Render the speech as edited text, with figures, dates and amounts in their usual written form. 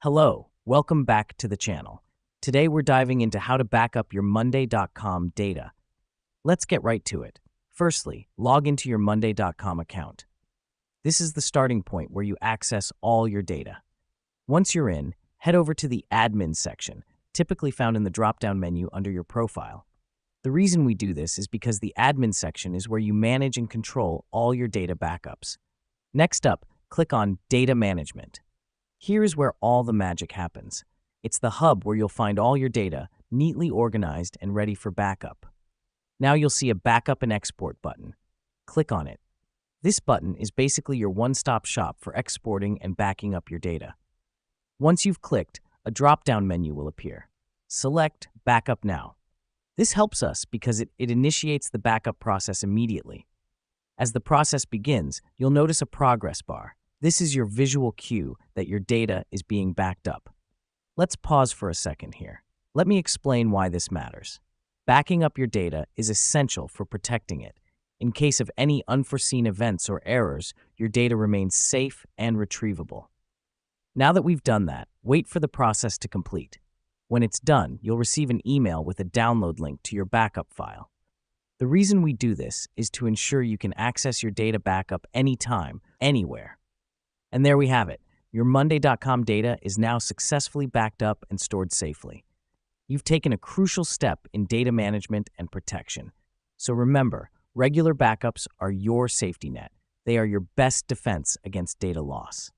Hello, welcome back to the channel. Today we're diving into how to back up your Monday.com data. Let's get right to it. Firstly, log into your Monday.com account. This is the starting point where you access all your data. Once you're in, head over to the Admin section, typically found in the drop-down menu under your profile. The reason we do this is because the Admin section is where you manage and control all your data backups. Next up, click on Data Management. Here's where all the magic happens. It's the hub where you'll find all your data neatly organized and ready for backup. Now you'll see a Backup and Export button. Click on it. This button is basically your one-stop shop for exporting and backing up your data. Once you've clicked, a drop-down menu will appear. Select Backup Now. This helps us because it initiates the backup process immediately. As the process begins, you'll notice a progress bar. This is your visual cue that your data is being backed up. Let's pause for a second here. Let me explain why this matters. Backing up your data is essential for protecting it. In case of any unforeseen events or errors, your data remains safe and retrievable. Now that we've done that, wait for the process to complete. When it's done, you'll receive an email with a download link to your backup file. The reason we do this is to ensure you can access your data backup anytime, anywhere. And there we have it. Your Monday.com data is now successfully backed up and stored safely. You've taken a crucial step in data management and protection. So remember, regular backups are your safety net. They are your best defense against data loss.